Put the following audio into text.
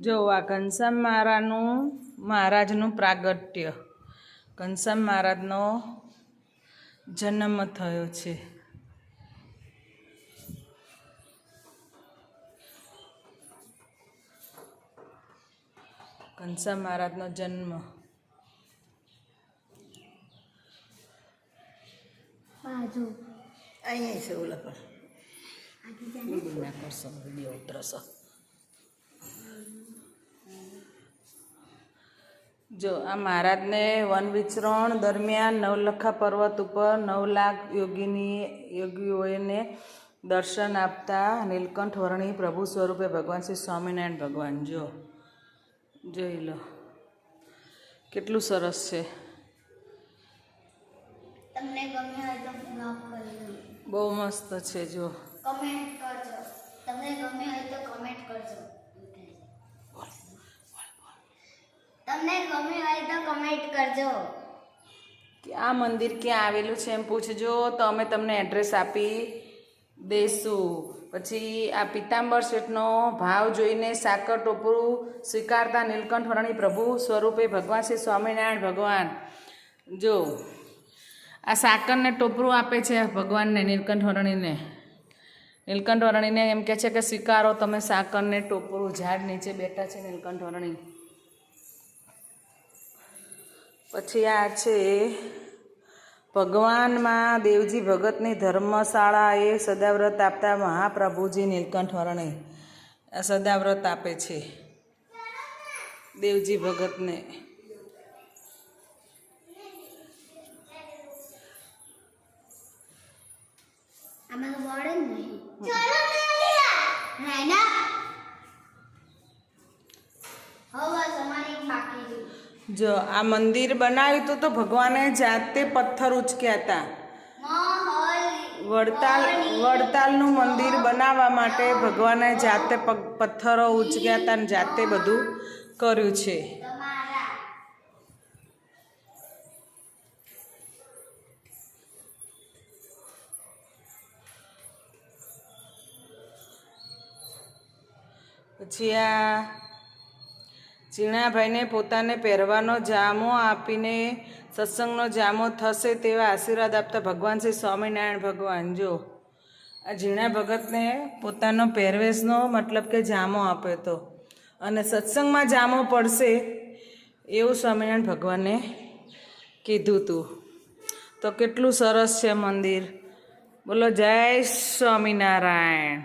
જો આ ઘનશ્યામ મહારાજનું પ્રાગટ્ય, ઘનશ્યામ મહારાજનો જન્મ થયો છે. ઘનશ્યામ મહારાજનો જન્મ અહીંયા છે. ઓલા પર કરશો વિડીયો ઉતરશો. જો આ મહારાજને વન વિચરણ દરમિયાન નવલખા પર્વત ઉપર 9 લાખ યોગીઓને દર્શન આપતા નીલકંઠ વર્ણી પ્રભુ સ્વરૂપે ભગવાન શ્રી સ્વામિનારાયણ ભગવાન જોઈ લો કેટલું સરસ છે. તમને ગમે હોય તો બ્લોગ કરજો. બહુ મસ્ત છે. જો કમેન્ટ કરજો. તમને ગમે હોય તો કમેન્ટ કરજો. તમને ગમે હોય તો કમેન્ટ કરજો. કે આ મંદિર ક્યાં આવેલું છે એમ પૂછજો તો અમે તમને એડ્રેસ આપી દઈશું. પછી આ પિતાંબર શેઠનો ભાવ જોઈને સાકર ટોપરું સ્વીકારતા નીલકંઠ વર્ણી પ્રભુ સ્વરૂપે ભગવાન શ્રી સ્વામિનારાયણ ભગવાન. જો આ સાકરને ટોપરું આપે છે ભગવાનને, નીલકંઠ વર્ણીને. નીલકંઠ વર્ણીને એમ કહે છે કે સ્વીકારો તમે સાકરને ટોપરું. ઝાડ નીચે બેઠા છે નીલકંઠ વર્ણી. પછી આ છે ભગવાનમાં દેવજી ભગતની ધર્મશાળા એ સદાવ્રત આપતા મહાપ્રભુજી નીલકંઠ વર્ણી. આ સદાવ્રત આપે છે દેવજી ભગતને. આમાં તો બોર્ડ જ નહીં. ચલો નાના હવે તમારી બાકી છે. જો આ મંદિર બનાવ્યું હતું તો ભગવાને જાતે પથ્થર ઉચક્યા હતા. વડતાલનું મંદિર બનાવવા માટે ભગવાને જાતે પથ્થરો ઉચક્યા હતા અને જાતે બધું કર્યું છે. પછી આ ઝીણાભાઈને પોતાને પહેરવાનો જામો આપીને સત્સંગનો જામો થશે તેવા આશીર્વાદ આપતા ભગવાન શ્રી સ્વામિનારાયણ ભગવાન. જો આ ઝીણા ભગતને પોતાનો પહેરવેશનો મતલબ કે જામો આપ્યો હતો અને સત્સંગમાં જામો પડશે એવું સ્વામિનારાયણ ભગવાને કીધું હતું. તો કેટલું સરસ છે મંદિર. બોલો જય સ્વામિનારાયણ.